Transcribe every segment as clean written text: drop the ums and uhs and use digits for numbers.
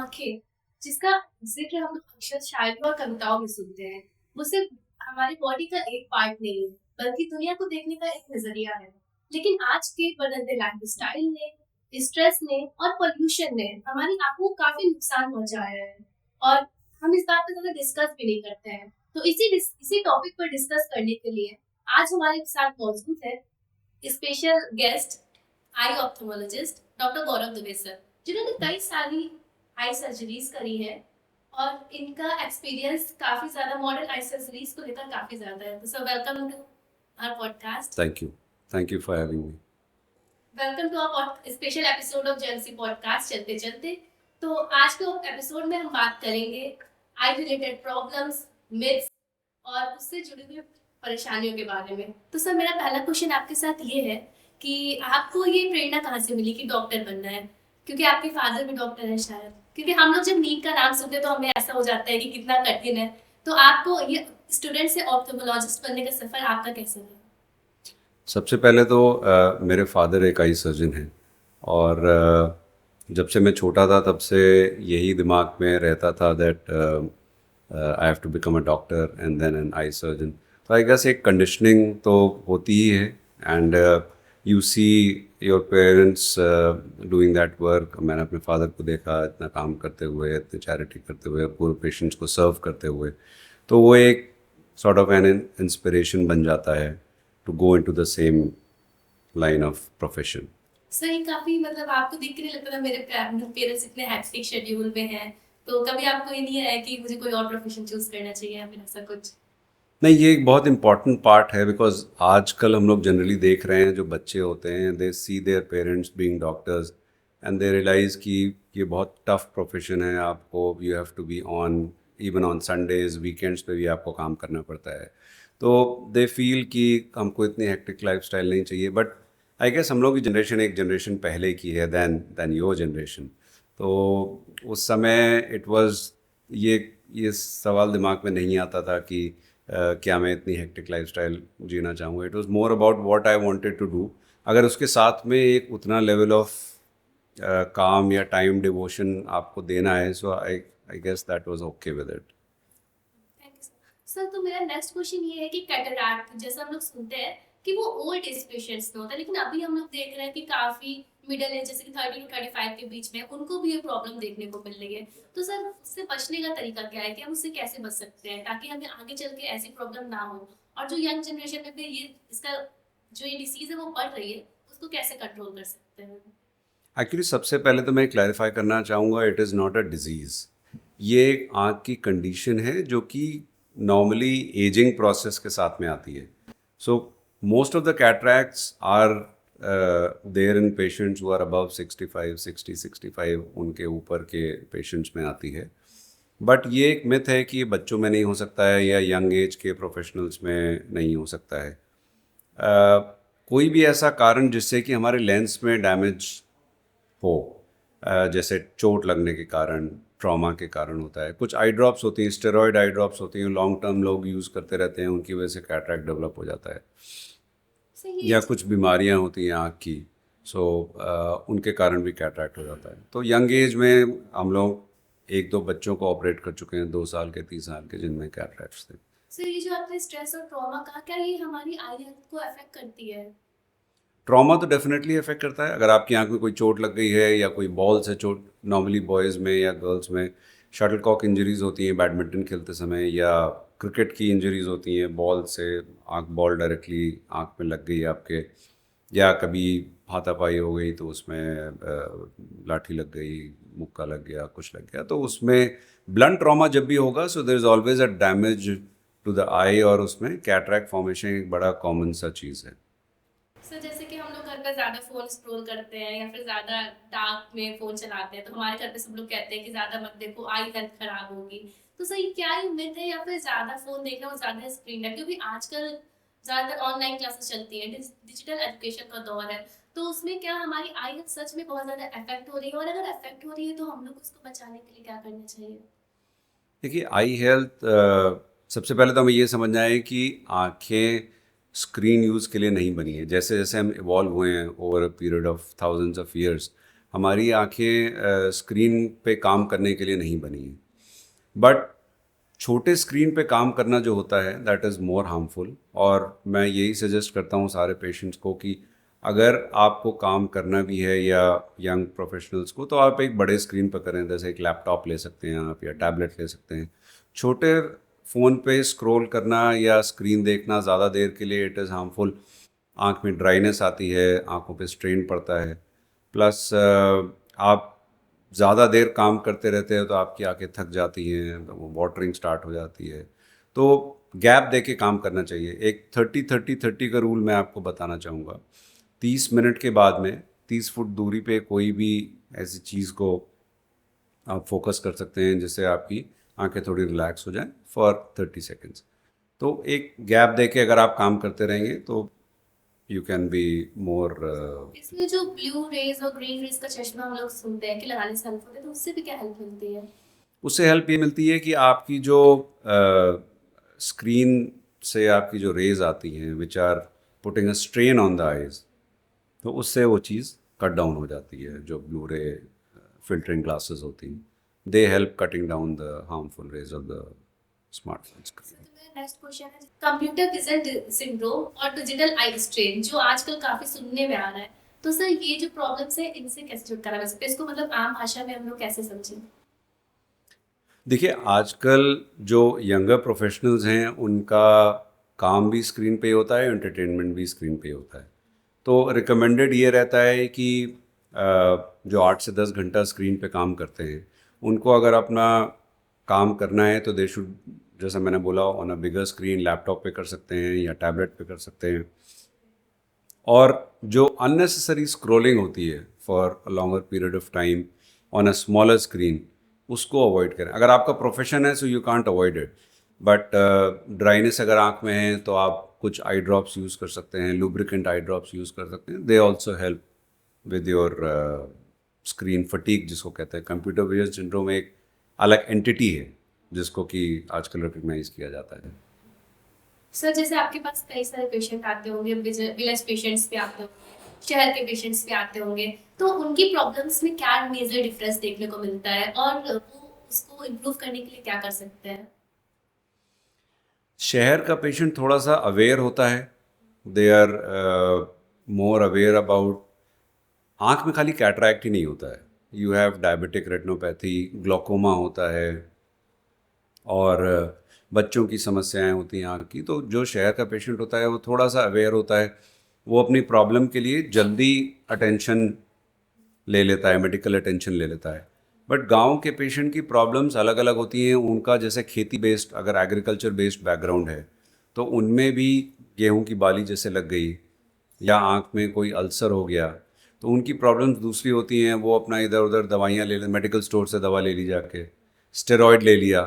आँखें, जिसका ज़िक्र हम लोग अक्सर शायरी और कविताओं में सुनते हैं, वो सिर्फ हमारी बॉडी का एक पार्ट नहीं है, बल्कि दुनिया को देखने का एक नज़रिया है। लेकिन आज के बदलते लाइफ़स्टाइल ने, स्ट्रेस ने और पॉल्यूशन ने हमारी आँखों को काफ़ी नुकसान पहुँचाया है और हम इस बात पे ज़्यादा डिस्कस भी नहीं करते हैं। तो इसी टॉपिक पर डिस्कस करने के लिए आज हमारे साथ मौजूद है स्पेशल गेस्ट आई ऑप्थेमोलॉजिस्ट डॉक्टर गौरव दुबे सर, जिन्होंने कई सारी आई सर्जरीज करी है और इनका एक्सपीरियंस काफी ज्यादा मॉडर्न आई सर्जरीज को लेकर काफी ज्यादा है। तो sir welcome to our podcast. Thank you. Thank you for having me. Welcome to our special episode of JNC podcast. चलते चलते तो आज के एपिसोड में हम बात करेंगे आई रिलेटेड प्रॉब्लम्स, मिथ्स और उससे जुड़ी हुई परेशानियों के बारे में। तो सर मेरा पहला क्वेश्चन आपके साथ ये है कि आपको ये प्रेरणा कहाँ से मिली कि डॉक्टर बनना है? क्योंकि आपके फादर भी डॉक्टर हैं शायद। क्योंकि हम लोग जब नीट का नाम सुनते हैं तो हमें ऐसा हो जाता है कि कितना कठिन है। तो आपको ये स्टूडेंट से ऑप्थेल्मोलॉजिस्ट बनने का सफर आपका कैसे रहा? सबसे पहले तो मेरे फादर एक आई सर्जन हैं और जब से मैं छोटा था तब से यही दिमाग में रहता था that I have to become a doctor and then an eye surgeon. तो आई गेस एक कंडीशनिंग तो होती ही है and you see your parents doing that work. मैंने अपने फादर को देखा इतना काम करते हुए, इतनी चैरिटी करते हुए, पूरे पेशेंट्स को सर्व करते हुए, तो वो एक सॉर्ट ऑफ एन इंस्पिरेशन बन जाता है to go into the same line of profession. Sir ये काफी मतलब आपको देख के नहीं लगता था मेरे पेरेंट्स इतने हैक्टिक शेड्यूल में हैं, तो कभी आपको ये नहीं आया कि मुझे कोई और प्रोफेशन चूज करना चाहिए या फिर ऐसा कुछ? नहीं, ये एक बहुत इंपॉर्टेंट पार्ट है बिकॉज आजकल हम लोग जनरली देख रहे हैं जो बच्चे होते हैं they see their parents being doctors and they realise कि ये बहुत टफ प्रोफेशन है। आपको you have to be on even on Sundays, weekends पे भी आपको काम करना पड़ता है। तो दे फील कि हमको इतनी हेक्टिक लाइफस्टाइल नहीं चाहिए। बट आई गेस हम लोग की जनरेशन एक जनरेशन पहले की है दैन योर जनरेशन। तो उस समय इट वाज ये सवाल दिमाग में नहीं आता था कि क्या मैं इतनी हेक्टिक लाइफस्टाइल जीना चाहूँगा। It was more about what I wanted to do. अगर उसके साथ में एक उतना लेवल ऑफ काम या टाइम डिवोशन आपको देना है, so I guess that was okay with it. Thank you sir. तो मेरा नेक्स्ट क्वेश्चन ये है कि कैटरैक्ट जैसा हम लोग सुनते हैं कि वो ओल्ड एज पेशेंट्स में होता है, लेकिन अभी हम लोग देख रहे हैं कि काफी मिडिल एज जैसे कि 30 टू 35 के बीच में उनको भी ये प्रॉब्लम देखने को मिल रही है। तो सर उससे बचने का तरीका क्या है कि हम उससे कैसे बच सकते हैं ताकि हमें आगे चल के ऐसी प्रॉब्लम ना हो, और जो यंग जनरेशन में भी ये इसका जो ये डिसीज है वो बढ़ रही है, उसको कैसे कंट्रोल कर सकते हैं? एक्चुअली सबसे पहले तो मैं क्लैरिफाई करना चाहूँगा, it is not a disease. ये एक आँख की कंडीशन है जो कि नॉर्मली एजिंग प्रोसेस के साथ में आती है। So most of the cataracts are there in patients who are above 65, 60, 65 उनके ऊपर के पेशेंट्स में आती है। बट ये एक मिथ है कि ये बच्चों में नहीं हो सकता है या यंग एज के प्रोफेशनल्स में नहीं हो सकता है। कोई भी ऐसा कारण जिससे कि हमारे लेंस में डैमेज हो, जैसे चोट लगने के कारण, ट्रॉमा के कारण होता है। कुछ आई ड्रॉप्स होती हैं, स्टेरॉयड आई ड्रॉप्स होती हैं, लॉन्ग टर्म लोग यूज़ करते रहते हैं, उनकी वजह से कैटरैक्ट डेवलप हो जाता है। सही या है। कुछ बीमारियां होती हैं आँख की, सो उनके कारण भी कैटरैक्ट हो जाता है। तो यंग एज में हम लोग एक दो बच्चों को ऑपरेट कर चुके हैं, 2 साल के 3 साल के, जिनमें कैटरैक्ट्स थे। सर ये जो आपने स्ट्रेस और ट्रॉमा कहा, क्या ये हमारी आई हेल्थ को अफेक्ट करती है? ट्रॉमा तो डेफिनेटली इफेक्ट करता है। अगर आपकी आंख में कोई चोट लग गई है या कोई बॉल से चोट, नॉर्मली बॉयज़ में या गर्ल्स में शटलकॉक इंजरीज होती हैं बैडमिंटन खेलते समय, या क्रिकेट की इंजरीज होती हैं बॉल से, आंख बॉल डायरेक्टली आंख में लग गई आपके, या कभी हाथापाई हो गई तो उसमें लाठी लग गई, मुक्का लग गया, कुछ लग गया, तो उसमें ब्लंट ट्रॉमा जब भी होगा, so there is always a damage to the eye, और उसमें कैटरैक्ट फॉर्मेशन एक बड़ा कॉमन सा चीज़ है। सर जैसे कि हम लोग घर पर ज्यादा फोन स्क्रॉल करते हैं या फिर ज्यादा डार्क में फोन चलाते हैं, तो हमारे घर पे सब लोग कहते हैं कि ज्यादा मत देखो, आई हेल्थ खराब होगी। तो सर ये क्या ही मिथ है या फिर ज्यादा फोन देखना और ज्यादा स्क्रीन टाइम? क्योंकि आजकल ज्यादातर ऑनलाइन क्लासेस चलती हैं, डिजिटल एजुकेशन का दौर है, तो उसमें क्या हमारी आई हेल्थ सच में बहुत ज्यादा अफेक्ट हो रही है? और अगर अफेक्ट हो रही है तो हम लोग उसको बचाने के लिए क्या करना चाहिए? देखिए, आई हेल्थ, सबसे पहले तो हमें ये समझना है कि आँखें स्क्रीन यूज़ के लिए नहीं बनी है। जैसे जैसे हम इवॉल्व हुए हैं over a period of thousands of years, हमारी आंखें स्क्रीन पे काम करने के लिए नहीं बनी हैं, बट छोटे स्क्रीन पे काम करना जो होता है दैट इज़ मोर हार्मफुल। और मैं यही सजेस्ट करता हूँ सारे पेशेंट्स को कि अगर आपको काम करना भी है या यंग प्रोफेशनल्स को, तो आप एक बड़े स्क्रीन पर करें, जैसे एक लैपटॉप ले सकते हैं आप या टैबलेट ले सकते हैं। छोटे फ़ोन पे स्क्रॉल करना या स्क्रीन देखना ज़्यादा देर के लिए इट इज़ हार्मफुल। आँख में ड्राइनेस आती है, आँखों पे स्ट्रेन पड़ता है, प्लस आप ज़्यादा देर काम करते रहते हो तो आपकी आंखें थक जाती हैं, तो वो वाटरिंग स्टार्ट हो जाती है। तो गैप दे के काम करना चाहिए। एक 30-30-30 का रूल मैं आपको बताना चाहूँगा। 30 मिनट के बाद में 30 फुट दूरी पे कोई भी ऐसी चीज़ को आप फोकस कर सकते हैं जिससे आपकी आंखें थोड़ी रिलैक्स हो जाएं फॉर 30 सेकेंड्स। तो एक गैप दे के अगर आप काम करते रहेंगे तो यू कैन बी मोर। इसमें जो ब्लू रेज और ग्रीन रेज का चश्मा हम लोग सुनते हैं कि लगाने से हेल्प होती है, तो उससे भी क्या हेल्प मिलती है? उससे हेल्प ये मिलती है कि आपकी जो स्क्रीन से आपकी जो रेज आती हैं which are putting a strain on the eyes, तो उससे वो चीज़ कट डाउन हो जाती है। जो ब्लू रे फिल्टरिंग ग्लासेस होती हैं, they help cutting down the harmful rays of the smartphone screen. तो मेरा नेक्स्ट क्वेश्चन है कंप्यूटर विजन सिंड्रोम और डिजिटल आई स्ट्रेन, जो आजकल काफी सुनने में आ रहा है। तो सर ये जो प्रॉब्लम्स है इनसे कैसे छुटकारा मिल सकता है? इसको मतलब आम भाषा में हम लोग कैसे समझें? देखिए, आजकल जो यंगर प्रोफेशनल्स हैं उनका काम भी स्क्रीन पे होता है, एंटरटेनमेंट भी स्क्रीन पे होता है। तो रिकमेंडेड ये रहता है कि जो 8 से 10 घंटा स्क्रीन पे काम करते हैं उनको अगर अपना काम करना है तो दे शुड, जैसा मैंने बोला, on a bigger screen, laptop पे कर सकते हैं या टैबलेट पे कर सकते हैं। और जो अननेसेसरी स्क्रॉलिंग होती है for a longer period of time on a smaller screen, उसको अवॉइड करें। अगर आपका प्रोफेशन है so you can't avoid it, but dryness अगर आँख में है तो आप कुछ आई ड्रॉप्स यूज़ कर सकते हैं, लुब्रिकेंट आई ड्रॉप्स यूज़ कर सकते हैं। They also help with your screen fatigue, जिसको कहते हैं। कंप्यूटर विजन सिंड्रोम एक अलग एंटिटी है जिसको कि आजकल रिकग्नाइज किया जाता है। सर जैसे आपके पास कई सारे पेशेंट आते होंगे, विलेज पेशेंट्स भी आते होंगे, शहर के पेशेंट्स भी आते होंगे, तो उनकी प्रॉब्लम्स में क्या मेजर डिफरेंस देखने को मिलता है और वो उसको इम्प्रूव करने के लिए क्या कर सकते हैं? शहर का पेशेंट थोड़ा सा अवेयर होता है, they are more aware about. आँख में खाली कैटरैक्ट ही नहीं होता है, you have diabetic retinopathy, glaucoma होता है, और बच्चों की समस्याएं होती हैं आँख की। तो जो शहर का पेशेंट होता है वो थोड़ा सा अवेयर होता है, वो अपनी प्रॉब्लम के लिए जल्दी अटेंशन ले लेता है, मेडिकल अटेंशन ले लेता है। बट गांव के पेशेंट की प्रॉब्लम्स अलग अलग होती हैं। उनका जैसे खेती बेस्ड, अगर एग्रीकल्चर बेस्ड बैकग्राउंड है तो उनमें भी गेहूं की बाली जैसे लग गई या आँख में कोई अल्सर हो गया तो उनकी प्रॉब्लम्स दूसरी होती हैं। वो अपना इधर उधर दवाइयाँ ले ले, मेडिकल स्टोर से दवा ले ली जाके, स्टेरॉयड ले लिया,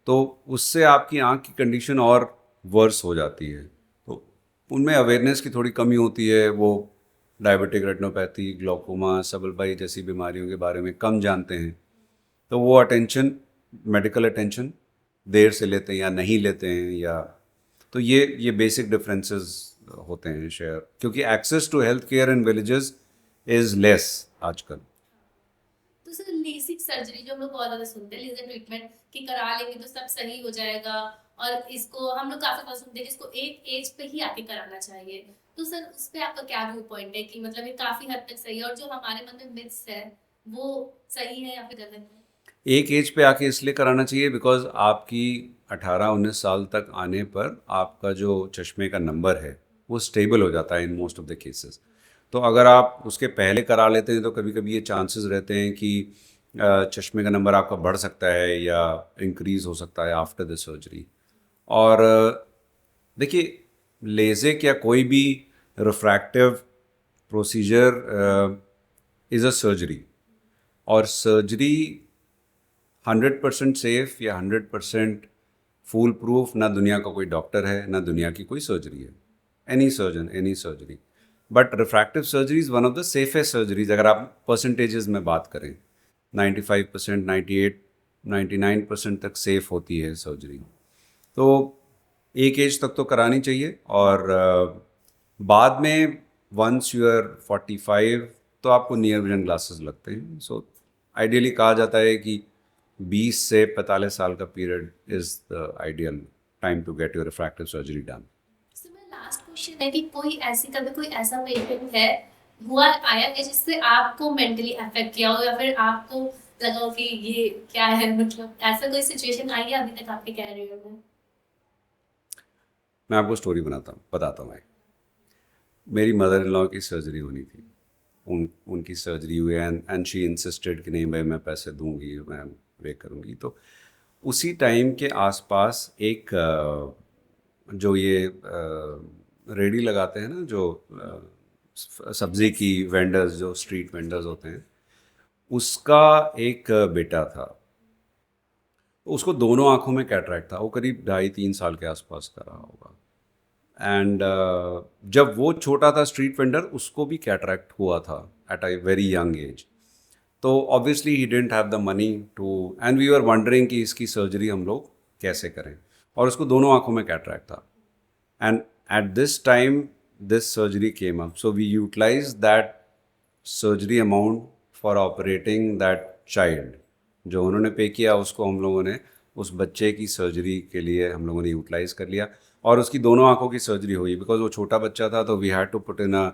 तो उससे आपकी आँख की कंडीशन और वर्स हो जाती है। तो उनमें अवेयरनेस की थोड़ी कमी होती है। वो डायबिटिक रेटिनोपैथी, ग्लोकोमा, सबलबाई जैसी बीमारियों के बारे में कम जानते हैं, तो वो अटेंशन, मेडिकल अटेंशन देर से लेते हैं या नहीं लेते हैं। या तो ये बेसिक डिफरेंसेस होते हैं शेयर, क्योंकि access to health care in villages is less आजकल। तो सर लेसिक सर्जरी जो हम लोग बहुत ज्यादा सुनते हैं, लेजर ट्रीटमेंट कि करा लेंगे तो सब सही हो जाएगा, और इसको हम लोग काफी बार सुनते हैं कि इसको एक एज पे ही आके कराना चाहिए। तो सर उस पे आपका क्या व्यू पॉइंट है कि मतलब ये काफी हद तक सही है, और जो हमारे मन में मिथ्स है वो सही है या फिर गलत है? एक एज पे आके इसलिए कराना चाहिए बिकॉज आपकी 18-19 साल तक आने पर आपका जो चश्मे का नंबर है वो स्टेबल हो जाता है in most of the cases. तो अगर आप उसके पहले करा लेते हैं तो कभी कभी ये चांसेस रहते हैं कि चश्मे का नंबर आपका बढ़ सकता है या इंक्रीज़ हो सकता है आफ्टर द सर्जरी। और देखिए, लेज़िक या कोई भी refractive procedure is a surgery, और सर्जरी 100% सेफ या 100% फूल प्रूफ ना दुनिया का कोई डॉक्टर है, ना दुनिया की कोई सर्जरी है। Any surgeon, any surgery, but refractive surgery is one of the safest surgeries. अगर आप परसेंटेजेस में बात करें, 95%, 98, 99% तक सेफ होती है सर्जरी। तो एक एज तक तो करानी चाहिए, और बाद में वंस यू आर 45 तो आपको नियर विजन ग्लासेस लगते हैं. सो आइडियली कहा जाता है कि 20 से 45 साल का period is the ideal time to get your refractive surgery done. So, मेरा लास्ट क्वेश्चन है कि कोई ऐसा पेशेंट है हुआ आया है जिससे आपको मेंटली अफेक्ट किया हो या फिर आपको लगा हो कि ये क्या है, मतलब ऐसा कोई सिचुएशन आई है अभी तक आपके कैरियर में? मैं आपको स्टोरी बताता हूँ. मेरी मदर इन लॉ की सर्जरी होनी थी. उनकी सर्जरी हुई एंड शी इंसिस्टेड कि नहीं भाई मैं पैसे दूंगी, मैं वे करूंगी. तो उसी टाइम के आसपास एक जो ये रेडी लगाते हैं ना, जो सब्जी की वेंडर्स, जो स्ट्रीट वेंडर्स होते हैं, उसका एक बेटा था. उसको दोनों आंखों में कैटरैक्ट था. वो करीब 2.5-3 साल के आसपास का रहा होगा. एंड जब वो छोटा था स्ट्रीट वेंडर, उसको भी कैटरैक्ट हुआ था at a very young age. तो obviously he didn't have the money to, and we were wondering कि इसकी सर्जरी हम लोग कैसे करें. और उसको दोनों आंखों में कैटरैक्ट था. And at this time this surgery came up, so we utilize that surgery amount for operating that child. जो उन्होंने पे किया उसको हम लोगों ने उस बच्चे की सर्जरी के लिए हम लोगों ने यूटिलाइज़ कर लिया. और उसकी दोनों आंखों की सर्जरी हुई. बिकॉज वो छोटा बच्चा था तो we had to put in a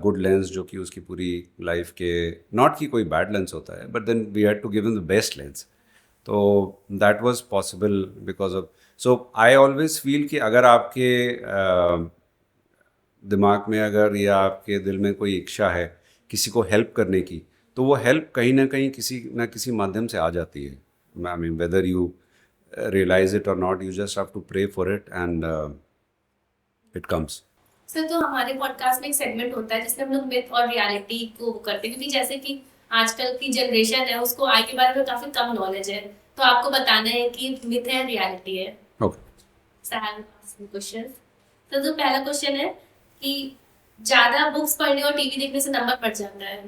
good lens, जो कि उसकी पूरी लाइफ के, नॉट कि कोई बैड लेंस होता है, but then we had to give him the best lens. तो that was possible because of. So I always feel कि अगर आपके दिमाग में अगर या आपके दिल में कोई इच्छा है किसी को हेल्प करने की, तो वो हेल्प कहीं ना कहीं किसी ना किसी माध्यम से आ जाती है. I mean whether you realize it or not, you just have to pray for it and it comes. Sir, तो हमारे पॉडकास्ट में एक सेगमेंट होता है जिसमें हम लोग मिथ और रियलिटी को करते हैं, क्योंकि जैसे कि आजकल की जनरेशन है उसको आई के बारे में काफी कम नॉलेज है, तो आपको बताना है कि मिथ है रियलिटी है. Okay. So I have some questions. तो जो पहला क्वेश्चन है कि ज्यादा बुक्स पढ़ने और टीवी देखने से नंबर बढ़ जाता है.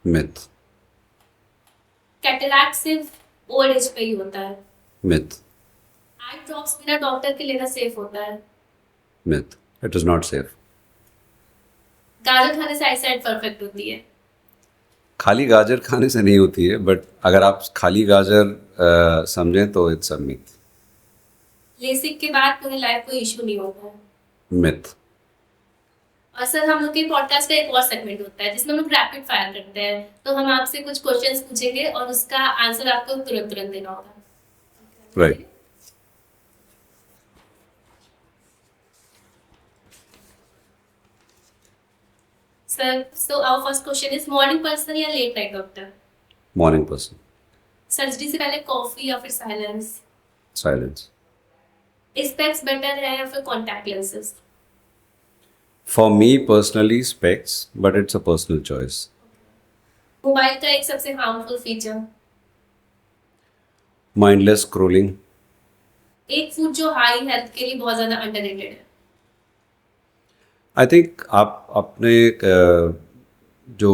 Myth. कैटरैक्ट सिर्फ ओल्ड एज पे ही होता है. Myth. आई ड्रॉप्स बिना डॉक्टर के लेना सेफ होता है. Myth. It is not safe. गाजर खाने से आईसाइट परफेक्ट होती है. खाली गाजर खाने से नहीं होती है, बट अगर आप खाली गाजर समझें तो इट्स अ myth. लेसिक के बाद पूरी लाइफ कोई इशू नहीं होता है. Myth. और सर, हम लोग के पॉडकास्ट का एक और सेगमेंट होता है जिसमें हम लोग रैपिड फायर करते हैं. तो हम आपसे कुछ क्वेश्चंस पूछेंगे और उसका आंसर आपको तुरंत तुरंत देना होगा. Right. Sir, so our first question is morning person या late night doctor? Morning person. Surgery से पहले कॉफी या फिर साइलेंस? Silence. स्पेक्स बेटर है या फिर contact lenses? For me personally, specs, but it's a personal choice. Mobile का एक सबसे हार्मफुल फीचर? Mindless scrolling. एक फूड जो हाई हेल्थ के लिए बहुत ज्यादा अंडररेटेड है? आई थिंक आप अपने जो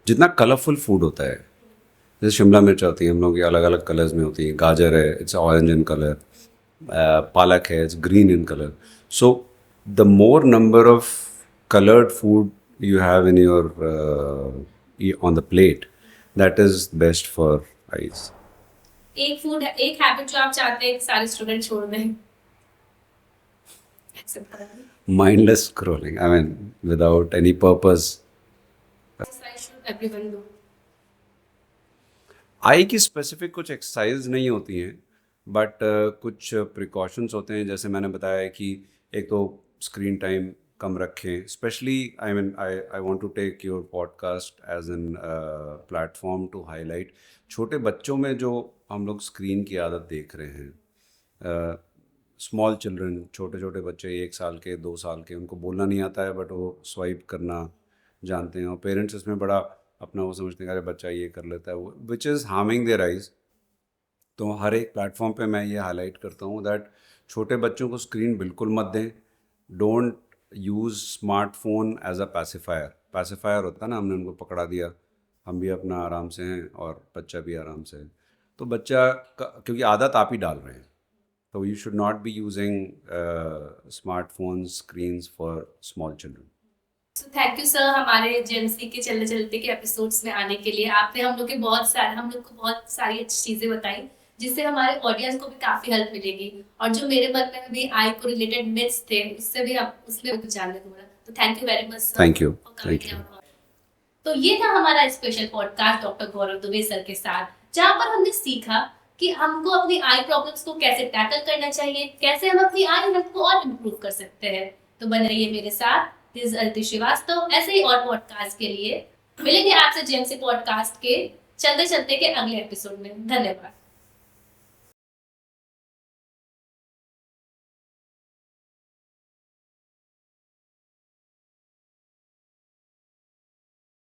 जितना कलरफुल फूड होता है, जैसे शिमला मिर्च होती है हम लोग की अलग अलग कलर्स में होती है. गाजर है, इट्स ऑरेंज इन कलर. पालक है, it's green in colour. So the more number of colored food you have in your on the plate, that is best for eyes. एक हैबिट जो आप चाहते हैं कि सारे स्टूडेंट छोड़ दें? Mindless scrolling, I mean without any purpose. should everyone do? आई की स्पेसिफिक कुछ एक्सरसाइज नहीं होती हैं, बट कुछ प्रिकॉशंस होते हैं. जैसे मैंने बताया कि एक तो स्क्रीन टाइम कम रखें. Specially I mean I want to take your podcast as an platform to highlight छोटे बच्चों में जो हम लोग स्क्रीन की आदत देख रहे हैं. स्मॉल चिल्ड्रन, छोटे छोटे बच्चे 1 साल के 2 साल के, उनको बोलना नहीं आता है बट वो स्वाइप करना जानते हैं, और पेरेंट्स इसमें बड़ा अपना वो समझते हैं अरे बच्चा ये कर लेता है, वो which is harming there eyes. तो हर एक प्लेटफॉर्म पे मैं ये हाईलाइट करता हूँ दैट छोटे बच्चों को स्क्रीन बिल्कुल मत दें. Don't use smartphone as a pacifier होता है ना, हमने उनको पकड़ा दिया, हम भी अपना आराम से हैं और बच्चा भी आराम से है. तो बच्चा क्योंकि आदत आप ही डाल रहे हैं, तो you should not be using smartphone screens for small children. So thank you sir हमारे जेएमसी के चलते चलते के एपिसोड्स में आने के लिए। आपने हम लोग को बहुत सारी अच्छी चीजें बताई जिससे हमारे ऑडियंस को भी काफी हेल्प मिलेगी, और जो मेरे मन में भी आई को रिलेटेड मिथ्स थे उससे भी हम उसमें भी कुछ जानने को मिला। तो thank you very much sir. Thank you, thank you. तो ये था हमारा स्पेशल पॉडकास्ट डॉक्टर गौरव दुबे सर के साथ, जहाँ पर हमने सीखा कि हमको अपनी आई प्रॉब्लम्स को कैसे टैकल करना चाहिए, कैसे हम अपनी आई हेल्थ को और इम्प्रूव कर सकते हैं। तो बने रहिए मेरे साथ। This is Aditi Srivastava. ऐसे ही और पॉडकास्ट के लिए मिलेंगे आपसे जेएमसी पॉडकास्ट के चलते चलते के अगले एपिसोड में। धन्यवाद।